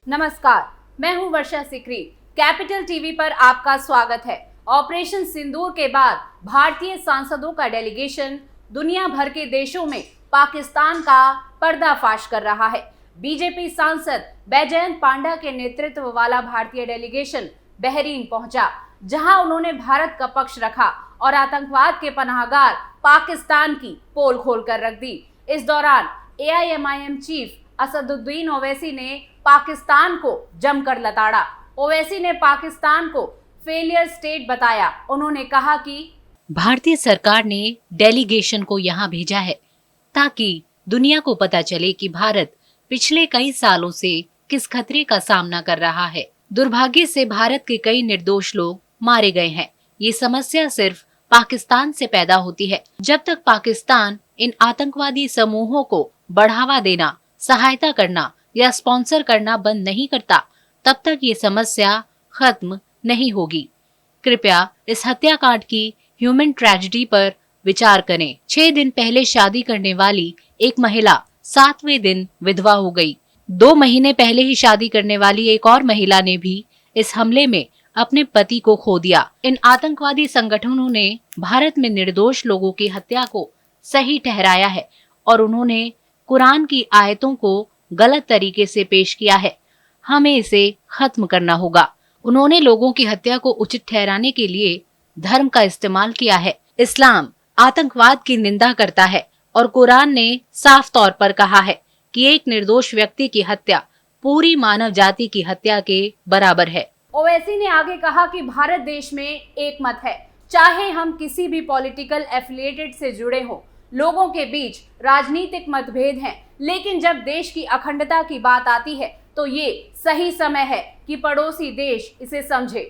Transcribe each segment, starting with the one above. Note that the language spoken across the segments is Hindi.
नमस्कार, मैं हूं वर्षा सिकरी। कैपिटल टीवी पर आपका स्वागत है। ऑपरेशन सिंदूर के बाद भारतीय सांसदों का डेलीगेशन दुनिया भर के देशों में पाकिस्तान का पर्दाफाश कर रहा है। बीजेपी सांसद बैजयंत पांडा के नेतृत्व वाला भारतीय डेलीगेशन बहरीन पहुंचा, जहां उन्होंने भारत का पक्ष रखा और आतंकवाद के पनाहगार पाकिस्तान की पोल खोलकर रख दी। इस दौरान AIMIM चीफ असदुद्दीन ओवैसी ने पाकिस्तान को जमकर लताड़ा। ओवैसी ने पाकिस्तान को फेलियर स्टेट बताया। उन्होंने कहा कि भारतीय सरकार ने डेलीगेशन को यहाँ भेजा है ताकि दुनिया को पता चले कि भारत पिछले कई सालों से किस खतरे का सामना कर रहा है। दुर्भाग्य से भारत के कई निर्दोष लोग मारे गए हैं। ये समस्या सिर्फ पाकिस्तान से पैदा होती है। जब तक पाकिस्तान इन आतंकवादी समूहों को बढ़ावा देना, सहायता करना या स्पॉन्सर करना बंद नहीं करता, तब तक ये समस्या खत्म नहीं होगी। कृपया इस हत्याकांड की ह्यूमन ट्रेजेडी पर विचार करें। 6 दिन पहले शादी करने वाली एक महिला 7वें दिन विधवा हो गई। 2 महीने पहले ही शादी करने वाली एक और महिला ने भी इस हमले में अपने पति को खो दिया। इन आतंकवादी संगठनों ने भारत में निर्दोष लोगों की हत्या को सही ठहराया है और उन्होंने कुरान की आयतों को गलत तरीके से पेश किया है। हमें इसे खत्म करना होगा। उन्होंने लोगों की हत्या को उचित ठहराने के लिए धर्म का इस्तेमाल किया है। इस्लाम आतंकवाद की निंदा करता है और कुरान ने साफ तौर पर कहा है कि एक निर्दोष व्यक्ति की हत्या पूरी मानव जाति की हत्या के बराबर है। ओवैसी ने आगे कहा कि भारत देश में एक मत है, चाहे हम किसी भी पॉलिटिकल एफिलिएटेड से जुड़े हों। लोगों के बीच राजनीतिक मतभेद हैं, लेकिन जब देश की अखंडता की बात आती है तो ये सही समय है कि पड़ोसी देश इसे समझे।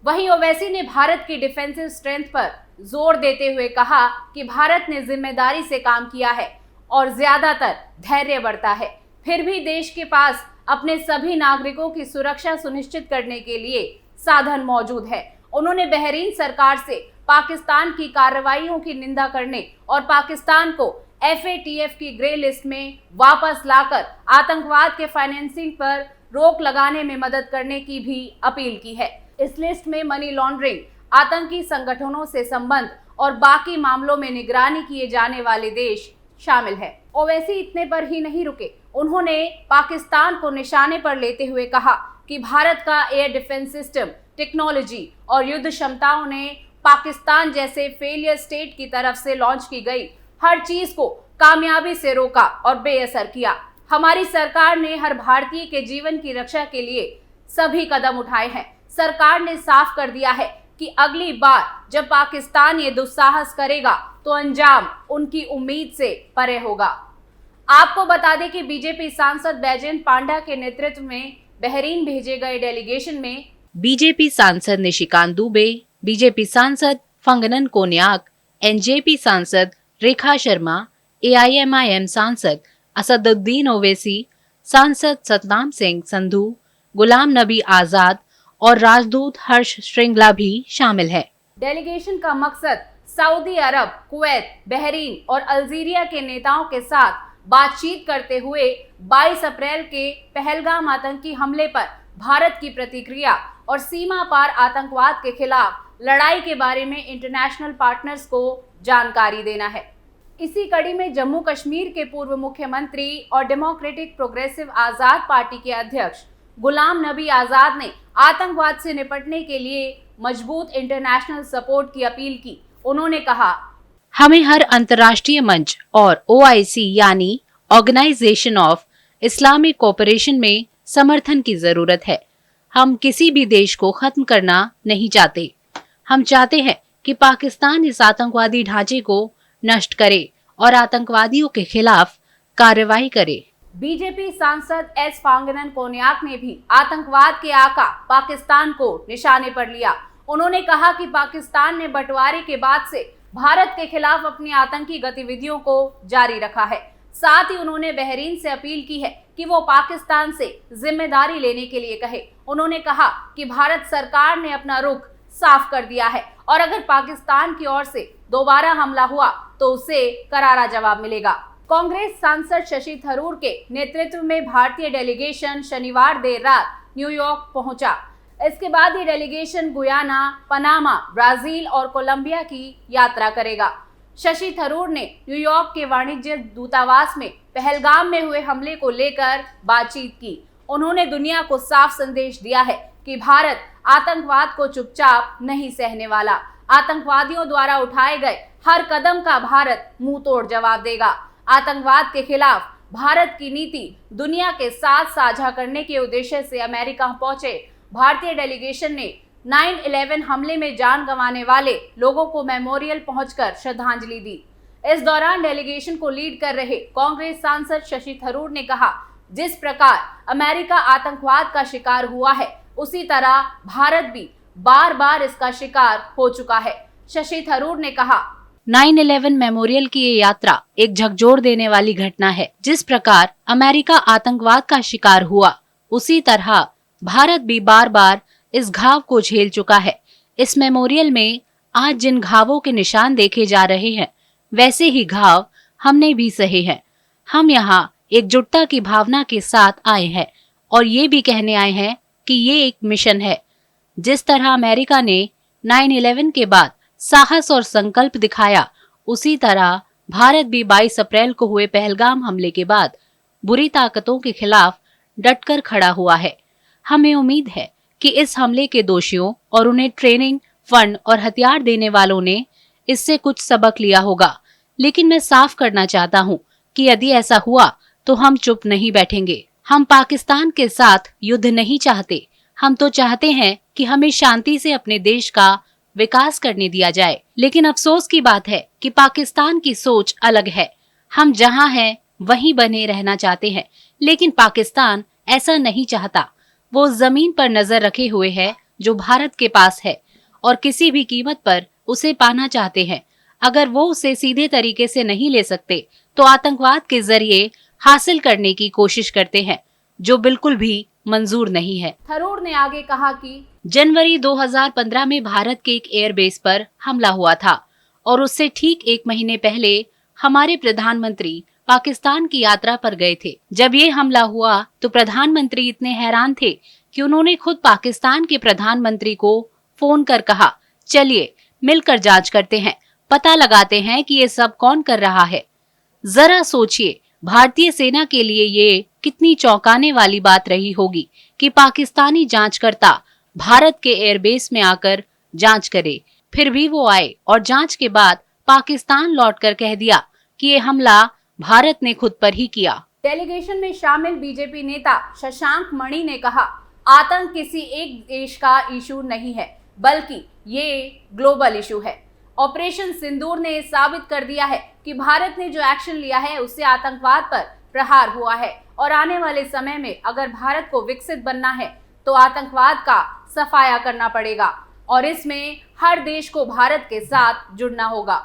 वहीं ओवैसी ने भारत की डिफेंसिव स्ट्रेंथ पर जोर देते हुए कहा कि भारत ने जिम्मेदारी से काम किया है और ज्यादातर धैर्य बरता है। फिर भी देश के पास अपने सभी नागरिकों की सुरक्षा सुनिश्चित करने के लिए साधन मौजूद है। उन्होंने बहरीन सरकार से पाकिस्तान की कार्रवाइयों की निंदा करने और पाकिस्तान को FATF की ग्रे लिस्ट में वापस लाकर आतंकवाद के फाइनेंसिंग पर रोक लगाने में मदद करने की भी अपील की है। इस लिस्ट में मनी लॉन्ड्रिंग, आतंकी संगठनों से संबंध और बाकी मामलों में निगरानी किए जाने वाले देश शामिल है। ओवैसी इतने पर ही नहीं रुके। उन्होंने पाकिस्तान को निशाने पर लेते हुए कहा कि भारत का एयर डिफेंस सिस्टम, टेक्नोलॉजी और युद्ध क्षमताओं ने पाकिस्तान जैसे फेलियर स्टेट की तरफ से लॉन्च की गई हर चीज को कामयाबी से रोका और बेअसर किया। हमारी सरकार ने हर भारतीय के जीवन की रक्षा के लिए सभी कदम उठाए हैं। सरकार ने साफ कर दिया है कि अगली बार जब पाकिस्तान ये दुस्साहस करेगा तो अंजाम उनकी उम्मीद से परे होगा। आपको बता दें कि बीजेपी सांसद बैजयंत पांडा के नेतृत्व में बहरीन भेजे गए डेलीगेशन में बीजेपी सांसद निशिकांत दुबे, बीजेपी सांसद फंगनन कोन्याक, NJP सांसद रेखा शर्मा, AIMIM सांसद असदुद्दीन ओवैसी, सांसद सतनाम सिंह संधू, गुलाम नबी आजाद और राजदूत हर्ष श्रृंगला भी शामिल है। डेलीगेशन का मकसद सऊदी अरब, कुवैत, बहरीन और अल्जीरिया के नेताओं के साथ बातचीत करते हुए 22 अप्रैल के पहलगाम आतंकी हमले पर भारत की प्रतिक्रिया और सीमा पार आतंकवाद के खिलाफ लड़ाई के बारे में इंटरनेशनल पार्टनर्स को जानकारी देना है। इसी कड़ी में जम्मू कश्मीर के पूर्व मुख्यमंत्री और डेमोक्रेटिक प्रोग्रेसिव आजाद पार्टी के अध्यक्ष गुलाम नबी आजाद ने आतंकवाद से निपटने के लिए मजबूत इंटरनेशनल सपोर्ट की अपील की। उन्होंने कहा, हमें हर अंतर्राष्ट्रीय मंच और OIC यानी ऑर्गेनाइजेशन ऑफ इस्लामिक कोऑपरेशन में समर्थन की जरूरत है। हम किसी भी देश को खत्म करना नहीं चाहते। हम चाहते हैं कि पाकिस्तान इस आतंकवादी ढांचे को नष्ट करे और आतंकवादियों के खिलाफ कार्रवाई करे। बीजेपी सांसद S फांगनन कोन्याक ने भी आतंकवाद के आका पाकिस्तान को निशाने पर लिया। उन्होंने कहा कि पाकिस्तान ने बंटवारे के बाद से भारत के खिलाफ अपनी आतंकी गतिविधियों को जारी रखा है। साथ ही उन्होंने बहरीन से अपील की है कि वो पाकिस्तान से जिम्मेदारी लेने के लिए कहे। उन्होंने कहा कि भारत सरकार ने अपना रुख साफ कर दिया है और अगर पाकिस्तान की ओर से दोबारा हमला हुआ तो उसे करारा जवाब मिलेगा। कांग्रेस सांसद शशि थरूर के नेतृत्व में भारतीय डेलीगेशन शनिवार देर रात न्यूयॉर्क पहुंचा। इसके बाद ये डेलीगेशन गुयाना, पनामा, ब्राजील और कोलंबिया की यात्रा करेगा। शशि थरूर ने न्यूयॉर्क के वाणिज्य दूतावास में पहलगाम में हुए हमले को लेकर बातचीत की। उन्होंने दुनिया को साफ संदेश दिया है कि भारत आतंकवाद को चुपचाप नहीं सहने वाला। आतंकवादियों द्वारा उठाए गए हर कदम का भारत मुंह तोड़ जवाब देगा। आतंकवाद के खिलाफ भारत की नीति दुनिया के साथ साझा करने के उद्देश्य से अमेरिका पहुंचे भारतीय डेलीगेशन ने 9/11 हमले में जान गंवाने वाले लोगों को मेमोरियल पहुंचकर श्रद्धांजलि दी। इस दौरान डेलीगेशन को लीड कर रहे कांग्रेस सांसद शशि थरूर ने कहा, जिस प्रकार अमेरिका आतंकवाद का शिकार हुआ है, उसी तरह भारत भी बार बार इसका शिकार हो चुका है। शशि थरूर ने कहा, 9/11 मेमोरियल की ये यात्रा एक झकझोर देने वाली घटना है। जिस प्रकार अमेरिका आतंकवाद का शिकार हुआ, उसी तरह भारत भी बार बार इस घाव को झेल चुका है। इस मेमोरियल में आज जिन घावों के निशान देखे जा रहे हैं, वैसे ही घाव हमने भी सहे हैं। हम यहाँ एकजुटता की भावना के साथ आए हैं और ये भी कहने आए हैं कि ये एक मिशन है। जिस तरह अमेरिका ने 9/11 के बाद साहस और संकल्प दिखाया, उसी तरह भारत भी 22 अप्रैल को हुए पहलगाम हमले के बाद बुरी ताकतों के खिलाफ डटकर खड़ा हुआ है। हमें उम्मीद है कि इस हमले के दोषियों और उन्हें ट्रेनिंग, फंड और हथियार देने वालों ने इससे कुछ सबक लिया होगा। लेकिन मैं साफ करना चाहता हूँ कि यदि ऐसा हुआ तो हम चुप नहीं बैठेंगे। हम पाकिस्तान के साथ युद्ध नहीं चाहते। हम तो चाहते हैं कि हमें शांति से अपने देश का विकास करने दिया जाए। लेकिन अफसोस की बात है कि पाकिस्तान की सोच अलग है। हम जहाँ हैं वहीं बने रहना चाहते हैं, लेकिन पाकिस्तान ऐसा नहीं चाहता। वो जमीन पर नजर रखे हुए है जो भारत के पास है और किसी भी कीमत पर उसे पाना चाहते हैं। अगर वो उसे सीधे तरीके से नहीं ले सकते तो आतंकवाद के जरिए हासिल करने की कोशिश करते हैं, जो बिल्कुल भी मंजूर नहीं है। थरूर ने आगे कहा कि जनवरी 2015 में भारत के एक एयरबेस पर हमला हुआ था और उससे ठीक 1 महीने पहले हमारे प्रधानमंत्री पाकिस्तान की यात्रा पर गए थे। जब ये हमला हुआ तो प्रधानमंत्री इतने हैरान थे कि उन्होंने खुद पाकिस्तान के प्रधानमंत्री को फोन कर कहा, चलिए मिलकर जांच करते हैं, पता लगाते हैं कि ये सब कौन कर रहा है। जरा सोचिए, भारतीय सेना के लिए ये कितनी चौंकाने वाली बात रही होगी कि पाकिस्तानी जांचकर्ता भारत के एयरबेस में आकर जांच करे। फिर भी वो आए और जांच के बाद पाकिस्तान लौटकर कह दिया कि ये हमला भारत ने खुद पर ही किया। डेलीगेशन में शामिल बीजेपी नेता शशांक मणि ने कहा, आतंक किसी एक देश का इशू नहीं है, बल्कि ये ग्लोबल इशू है। ऑपरेशन सिंदूर ने साबित कर दिया है कि भारत ने जो एक्शन लिया है उससे आतंकवाद पर प्रहार हुआ है और आने वाले समय में अगर भारत को विकसित बनना है तो आतंकवाद का सफाया करना पड़ेगा और इसमें हर देश को भारत के साथ जुड़ना होगा।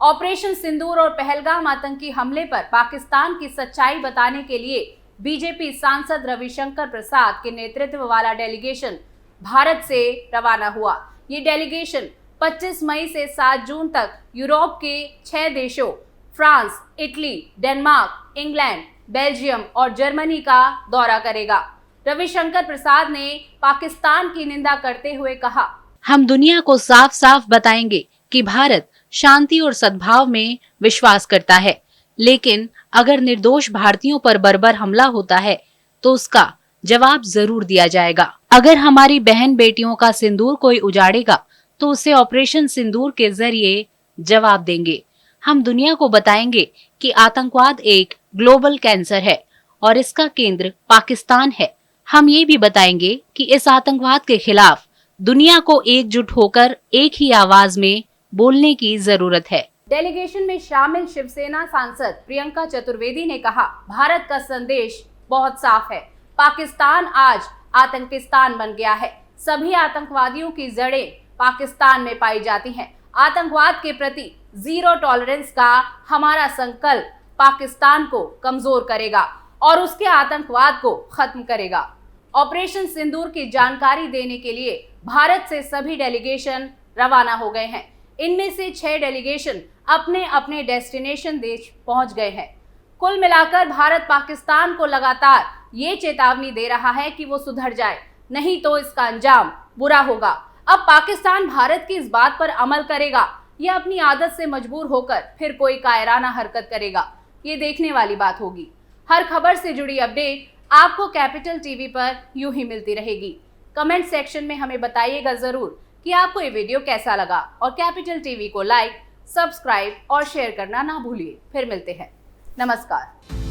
ऑपरेशन सिंदूर और पहलगाम आतंकी हमले पर पाकिस्तान की सच्चाई बताने के लिए बीजेपी सांसद रविशंकर प्रसाद के नेतृत्व वाला डेलीगेशन भारत से रवाना हुआ। ये डेलीगेशन 25 मई से 7 जून तक यूरोप के 6 देशों France, Italy, Denmark, England, Belgium और जर्मनी का दौरा करेगा। रविशंकर प्रसाद ने पाकिस्तान की निंदा करते हुए कहा, हम दुनिया को साफ साफ बताएंगे कि भारत शांति और सद्भाव में विश्वास करता है, लेकिन अगर निर्दोष भारतीयों पर बर्बर हमला होता है तो उसका जवाब जरूर दिया जाएगा। अगर हमारी बहन बेटियों का सिंदूर कोई उजाड़ेगा तो उसे ऑपरेशन सिंदूर के जरिए जवाब देंगे। हम दुनिया को बताएंगे कि आतंकवाद एक ग्लोबल कैंसर है और इसका केंद्र पाकिस्तान है। हम ये भी बताएंगे कि इस आतंकवाद के खिलाफ दुनिया को एकजुट होकर एक ही आवाज में बोलने की जरूरत है। डेलीगेशन में शामिल शिवसेना सांसद प्रियंका चतुर्वेदी ने कहा, भारत का संदेश बहुत साफ है। पाकिस्तान आज आतंकिस्तान बन गया है। सभी आतंकवादियों की जड़ें पाकिस्तान में पाई जाती हैं। आतंकवाद के प्रति जीरो टॉलरेंस का हमारा संकल्प पाकिस्तान को कमजोर करेगा और उसके आतंकवाद को खत्म करेगा। ऑपरेशन सिंदूर की जानकारी देने के लिए भारत से सभी डेलीगेशन रवाना हो गए हैं। इनमें से 6 डेलीगेशन अपने अपने डेस्टिनेशन देश पहुंच गए हैं। कुल मिलाकर भारत पाकिस्तान को लगातार ये चेतावनी दे रहा है कि वो सुधर जाए, नहीं तो इसका अंजाम बुरा होगा। अब पाकिस्तान भारत की इस बात पर अमल करेगा या अपनी आदत से मजबूर होकर फिर कोई कायराना हरकत करेगा, ये देखने वाली बात होगी। हर खबर से जुड़ी अपडेट आपको कैपिटल टीवी पर यूं ही मिलती रहेगी। कमेंट सेक्शन में हमें बताइएगा जरूर कि आपको ये वीडियो कैसा लगा और कैपिटल टीवी को लाइक, सब्सक्राइब और शेयर करना ना भूलिए। फिर मिलते हैं। नमस्कार।